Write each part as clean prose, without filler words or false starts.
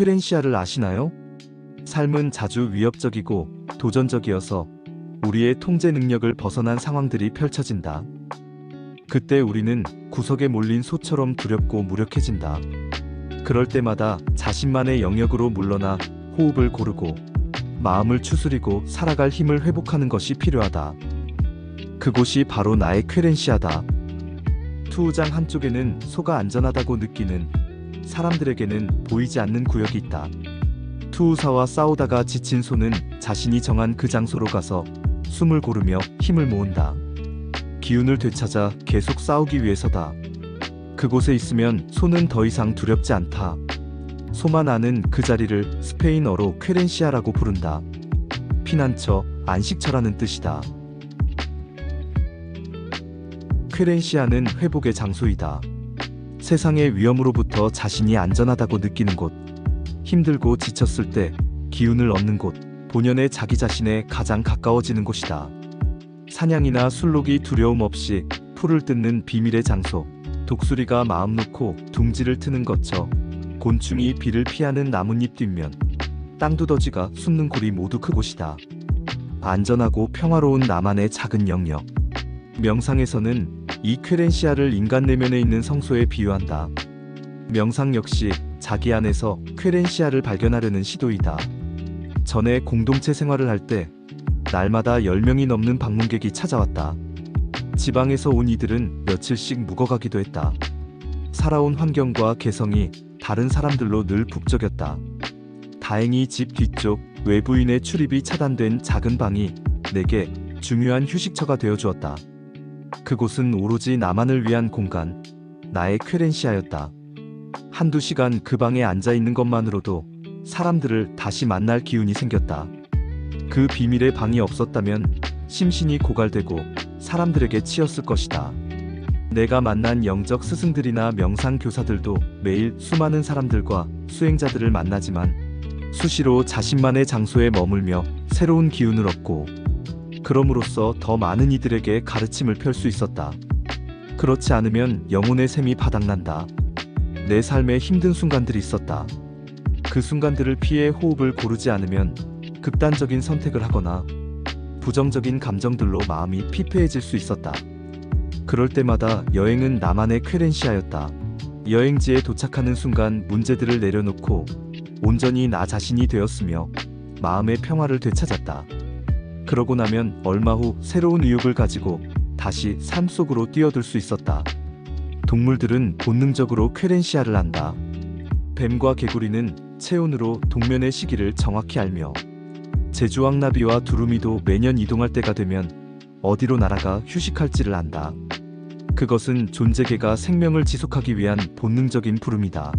쾌렌시아를 아시나요? 삶은 자주 위협적이고 도전적이어서 우리의 통제 능력을 벗어난 상황들이 펼쳐진다. 그때 우리는 구석에 몰린 소처럼 두렵고 무력해진다. 그럴 때마다 자신만의 영역으로 물러나 호흡을 고르고 마음을 추스리고 살아갈 힘을 회복하는 것이 필요하다. 그곳이 바로 나의 쾌렌시아다. 투우장 한쪽에는 소가 안전하다고 느끼는, 사람들에게는 보이지 않는 구역이 있다. 투우사와 싸우다가 지친 소는 자신이 정한 그 장소로 가서 숨을 고르며 힘을 모은다. 기운을 되찾아 계속 싸우기 위해서다. 그곳에 있으면 소는 더 이상 두렵지 않다. 소만 아는 그 자리를 스페인어로 쾌렌시아라고 부른다. 피난처, 안식처라는 뜻이다. 쾌렌시아는 회복의 장소이다. 세상의 위험으로부터 자신이 안전하다고 느끼는 곳, 힘들고 지쳤을 때 기운을 얻는 곳, 본연의 자기 자신에 가장 가까워지는 곳이다. 사냥이나 술록이 두려움 없이 풀을 뜯는 비밀의 장소, 독수리가 마음 놓고 둥지를 트는 것처, 곤충이 비를 피하는 나뭇잎 뒷면, 땅두더지가 숨는 골이 모두 그곳이다. 안전하고 평화로운 나만의 작은 영역. 명상에서는 이 쾌렌시아를 인간 내면에 있는 성소에 비유한다. 명상 역시 자기 안에서 쾌렌시아를 발견하려는 시도이다. 전에 공동체 생활을 할 때 날마다 10명이 넘는 방문객이 찾아왔다. 지방에서 온 이들은 며칠씩 묵어가기도 했다. 살아온 환경과 개성이 다른 사람들로 늘 북적였다. 다행히 집 뒤쪽 외부인의 출입이 차단된 작은 방이 내게 중요한 휴식처가 되어주었다. 그곳은 오로지 나만을 위한 공간, 나의 쾌렌시아였다. 한두 시간 그 방에 앉아있는 것만으로도 사람들을 다시 만날 기운이 생겼다. 그 비밀의 방이 없었다면 심신이 고갈되고 사람들에게 치였을 것이다. 내가 만난 영적 스승들이나 명상 교사들도 매일 수많은 사람들과 수행자들을 만나지만 수시로 자신만의 장소에 머물며 새로운 기운을 얻고 그럼으로써 더 많은 이들에게 가르침을 펼 수 있었다. 그렇지 않으면 영혼의 샘이 바닥난다. 내 삶에 힘든 순간들이 있었다. 그 순간들을 피해 호흡을 고르지 않으면 극단적인 선택을 하거나 부정적인 감정들로 마음이 피폐해질 수 있었다. 그럴 때마다 여행은 나만의 쾌렌시아였다. 여행지에 도착하는 순간 문제들을 내려놓고 온전히 나 자신이 되었으며 마음의 평화를 되찾았다. 그러고 나면 얼마 후 새로운 의욕을 가지고 다시 삶 속으로 뛰어들 수 있었다. 동물들은 본능적으로 쾌렌시아를 안다. 뱀과 개구리는 체온으로 동면의 시기를 정확히 알며 제주왕나비와 두루미도 매년 이동할 때가 되면 어디로 날아가 휴식할지를 안다. 그것은 존재계가 생명을 지속하기 위한 본능적인 부름이다.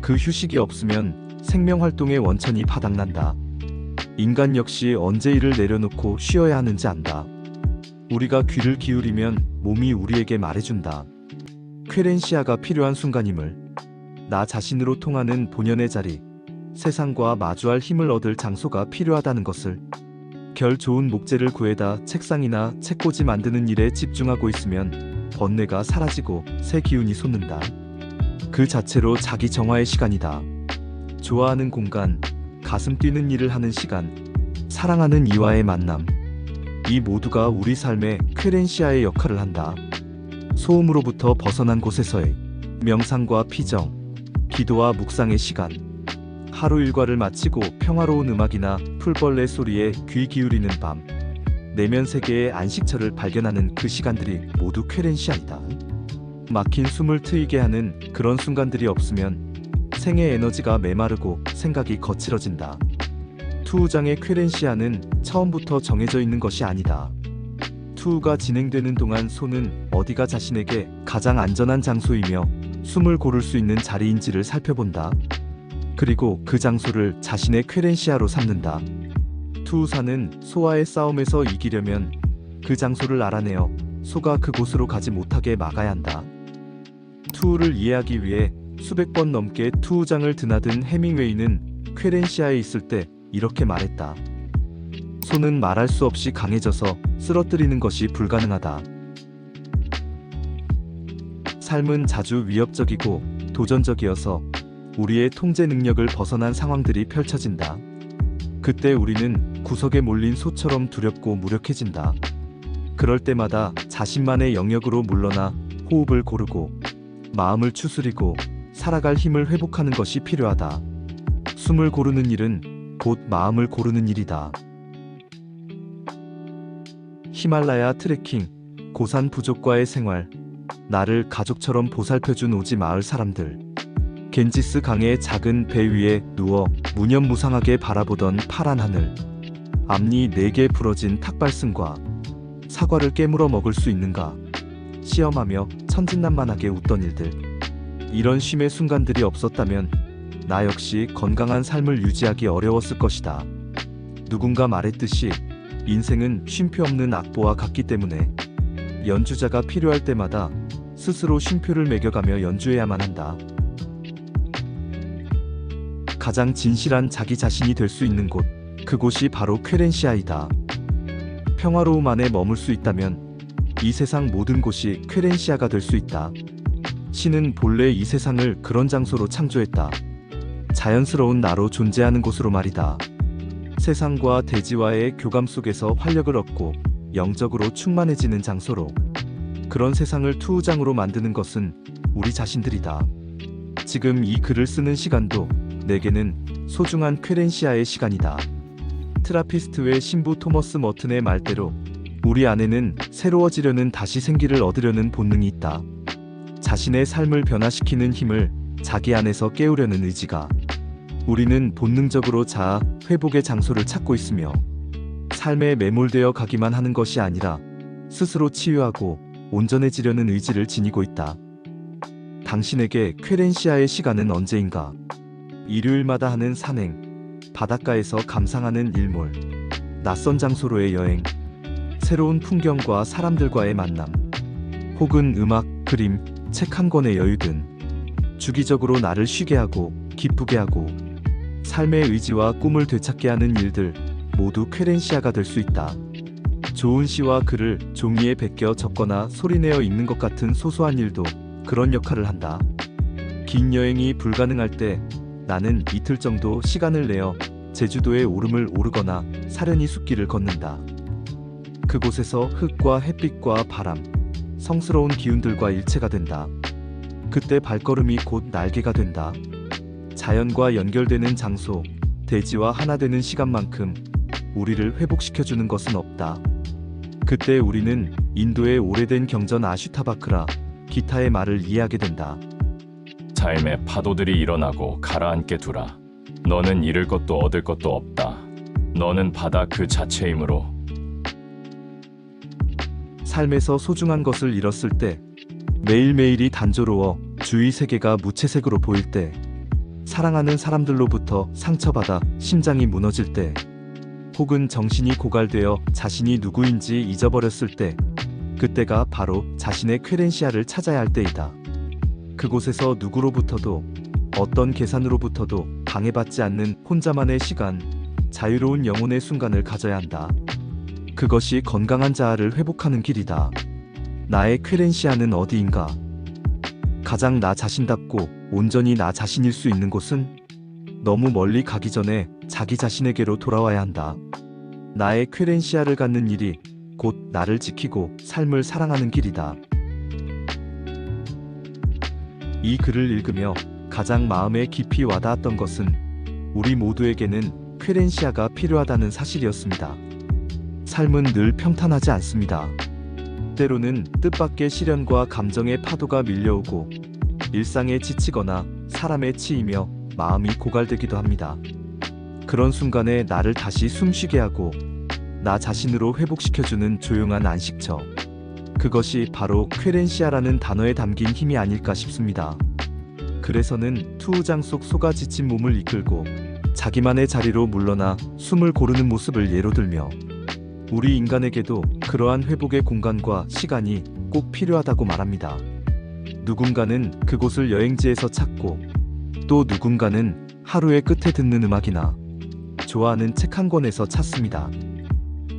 그 휴식이 없으면 생명활동의 원천이 바닥난다. 인간 역시 언제 일을 내려놓고 쉬어야 하는지 안다. 우리가 귀를 기울이면 몸이 우리에게 말해준다. 쾌렌시아가 필요한 순간임을. 나 자신으로 통하는 본연의 자리, 세상과 마주할 힘을 얻을 장소가 필요하다는 것을. 결 좋은 목재를 구해다 책상이나 책꽂이 만드는 일에 집중하고 있으면 번뇌가 사라지고 새 기운이 솟는다. 그 자체로 자기 정화의 시간이다. 좋아하는 공간, 가슴 뛰는 일을 하는 시간, 사랑하는 이와의 만남, 이 모두가 우리 삶의 쾌렌시아의 역할을 한다. 소음으로부터 벗어난 곳에서의 명상과 피정, 기도와 묵상의 시간, 하루 일과를 마치고 평화로운 음악이나 풀벌레 소리에 귀 기울이는 밤, 내면 세계의 안식처를 발견하는 그 시간들이 모두 쾌렌시아이다. 막힌 숨을 트이게 하는 그런 순간들이 없으면 생의 에너지가 메마르고 생각이 거칠어진다. 투우장의 쾌렌시아는 처음부터 정해져 있는 것이 아니다. 투우가 진행되는 동안 소는 어디가 자신에게 가장 안전한 장소이며 숨을 고를 수 있는 자리인지를 살펴본다. 그리고 그 장소를 자신의 쾌렌시아로 삼는다. 투우사는 소와의 싸움에서 이기려면 그 장소를 알아내어 소가 그곳으로 가지 못하게 막아야 한다. 투우를 이해하기 위해 수백 번 넘게 투우장을 드나든 해밍웨이는 쾌렌시아에 있을 때 이렇게 말했다. 소는 말할 수 없이 강해져서 쓰러뜨리는 것이 불가능하다. 삶은 자주 위협적이고 도전적이어서 우리의 통제 능력을 벗어난 상황들이 펼쳐진다. 그때 우리는 구석에 몰린 소처럼 두렵고 무력해진다. 그럴 때마다 자신만의 영역으로 물러나 호흡을 고르고 마음을 추스리고 살아갈 힘을 회복하는 것이 필요하다. 숨을 고르는 일은 곧 마음을 고르는 일이다. 히말라야 트레킹, 고산 부족과의 생활, 나를 가족처럼 보살펴준 오지 마을 사람들, 겐지스 강의 작은 배 위에 누워 무념무상하게 바라보던 파란 하늘, 앞니 4개 부러진 탁발승과 사과를 깨물어 먹을 수 있는가 시험하며 천진난만하게 웃던 일들. 이런 쉼의 순간들이 없었다면 나 역시 건강한 삶을 유지하기 어려웠을 것이다. 누군가 말했듯이 인생은 쉼표 없는 악보와 같기 때문에 연주자가 필요할 때마다 스스로 쉼표를 매겨가며 연주해야만 한다. 가장 진실한 자기 자신이 될 수 있는 곳, 그곳이 바로 쾌렌시아이다. 평화로움 안에 머물 수 있다면 이 세상 모든 곳이 쾌렌시아가 될 수 있다. 신은 본래 이 세상을 그런 장소로 창조했다. 자연스러운 나로 존재하는 곳으로 말이다. 세상과 대지와의 교감 속에서 활력을 얻고 영적으로 충만해지는 장소로. 그런 세상을 투우장으로 만드는 것은 우리 자신들이다. 지금 이 글을 쓰는 시간도 내게는 소중한 쾌렌시아의 시간이다. 트라피스트의 신부 토머스 머튼의 말대로 우리 안에는 새로워지려는, 다시 생기를 얻으려는 본능이 있다. 자신의 삶을 변화시키는 힘을 자기 안에서 깨우려는 의지가. 우리는 본능적으로 자아 회복의 장소를 찾고 있으며 삶에 매몰되어 가기만 하는 것이 아니라 스스로 치유하고 온전해지려는 의지를 지니고 있다. 당신에게 쾌렌시아의 시간은 언제인가? 일요일마다 하는 산행, 바닷가에서 감상하는 일몰, 낯선 장소로의 여행, 새로운 풍경과 사람들과의 만남, 혹은 음악, 그림, 책 한 권의 여유 등 주기적으로 나를 쉬게 하고 기쁘게 하고 삶의 의지와 꿈을 되찾게 하는 일들, 모두 쾌렌시아가 될 수 있다. 좋은 시와 글을 종이에 베껴 적거나 소리내어 읽는 것 같은 소소한 일도 그런 역할을 한다. 긴 여행이 불가능할 때 나는 이틀 정도 시간을 내어 제주도의 오름을 오르거나 사려니 숲길을 걷는다. 그곳에서 흙과 햇빛과 바람, 성스러운 기운들과 일체가 된다. 그때 발걸음이 곧 날개가 된다. 자연과 연결되는 장소, 대지와 하나 되는 시간만큼 우리를 회복시켜주는 것은 없다. 그때 우리는 인도의 오래된 경전 아슈타바크라, 기타의 말을 이해하게 된다. 삶의 파도들이 일어나고 가라앉게 두라. 너는 잃을 것도 얻을 것도 없다. 너는 바다 그 자체이므로. 삶에서 소중한 것을 잃었을 때, 매일매일이 단조로워 주위 세계가 무채색으로 보일 때, 사랑하는 사람들로부터 상처받아 심장이 무너질 때, 혹은 정신이 고갈되어 자신이 누구인지 잊어버렸을 때, 그때가 바로 자신의 쾌렌시아를 찾아야 할 때이다. 그곳에서 누구로부터도, 어떤 계산으로부터도 방해받지 않는 혼자만의 시간, 자유로운 영혼의 순간을 가져야 한다. 그것이 건강한 자아를 회복하는 길이다. 나의 쾌렌시아는 어디인가? 가장 나 자신답고 온전히 나 자신일 수 있는 곳은 너무 멀리 가기 전에 자기 자신에게로 돌아와야 한다. 나의 쾌렌시아를 갖는 일이 곧 나를 지키고 삶을 사랑하는 길이다. 이 글을 읽으며 가장 마음에 깊이 와닿았던 것은 우리 모두에게는 쾌렌시아가 필요하다는 사실이었습니다. 삶은 늘 평탄하지 않습니다. 때로는 뜻밖의 시련과 감정의 파도가 밀려오고 일상에 지치거나 사람에 치이며 마음이 고갈되기도 합니다. 그런 순간에 나를 다시 숨쉬게 하고 나 자신으로 회복시켜주는 조용한 안식처. 그것이 바로 쾌렌시아라는 단어에 담긴 힘이 아닐까 싶습니다. 그래서는 투우장 속 소가 지친 몸을 이끌고 자기만의 자리로 물러나 숨을 고르는 모습을 예로 들며 우리 인간에게도 그러한 회복의 공간과 시간이 꼭 필요하다고 말합니다. 누군가는 그곳을 여행지에서 찾고 또 누군가는 하루의 끝에 듣는 음악이나 좋아하는 책 한 권에서 찾습니다.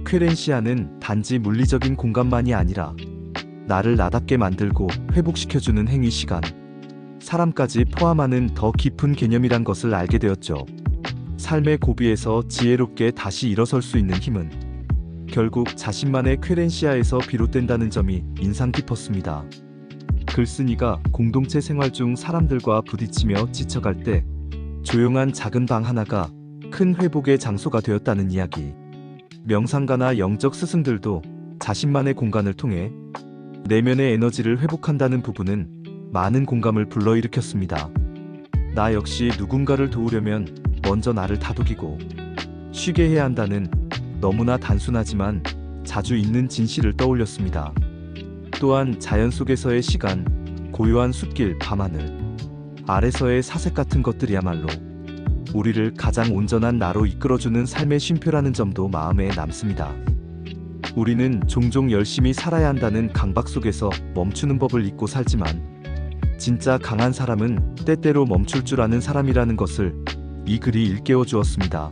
쾌렌시아는 단지 물리적인 공간만이 아니라 나를 나답게 만들고 회복시켜주는 행위 시간, 사람까지 포함하는 더 깊은 개념이란 것을 알게 되었죠. 삶의 고비에서 지혜롭게 다시 일어설 수 있는 힘은 결국 자신만의 쾌렌시아에서 비롯된다는 점이 인상 깊었습니다. 글쓴이가 공동체 생활 중 사람들과 부딪히며 지쳐갈 때 조용한 작은 방 하나가 큰 회복의 장소가 되었다는 이야기. 명상가나 영적 스승들도 자신만의 공간을 통해 내면의 에너지를 회복한다는 부분은 많은 공감을 불러일으켰습니다. 나 역시 누군가를 도우려면 먼저 나를 다독이고 쉬게 해야 한다는 너무나 단순하지만 자주 있는 진실을 떠올렸습니다. 또한 자연 속에서의 시간, 고요한 숲길, 밤하늘, 아래서의 사색 같은 것들이야말로 우리를 가장 온전한 나로 이끌어주는 삶의 쉼표라는 점도 마음에 남습니다. 우리는 종종 열심히 살아야 한다는 강박 속에서 멈추는 법을 잊고 살지만 진짜 강한 사람은 때때로 멈출 줄 아는 사람이라는 것을 이 글이 일깨워 주었습니다.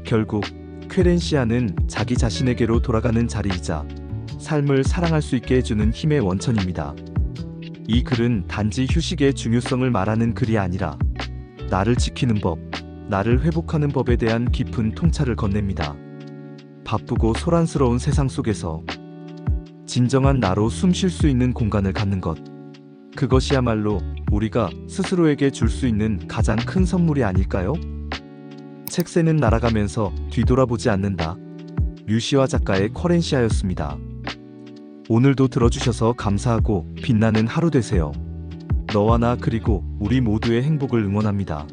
결국 쾌렌시아는 자기 자신에게로 돌아가는 자리이자 삶을 사랑할 수 있게 해주는 힘의 원천입니다. 이 글은 단지 휴식의 중요성을 말하는 글이 아니라 나를 지키는 법, 나를 회복하는 법에 대한 깊은 통찰을 건넵니다. 바쁘고 소란스러운 세상 속에서 진정한 나로 숨 쉴 수 있는 공간을 갖는 것, 그것이야말로 우리가 스스로에게 줄 수 있는 가장 큰 선물이 아닐까요? 책새는 날아가면서 뒤돌아보지 않는다. 류시화 작가의 쾌렌시아였습니다. 오늘도 들어주셔서 감사하고 빛나는 하루 되세요. 너와 나 그리고 우리 모두의 행복을 응원합니다.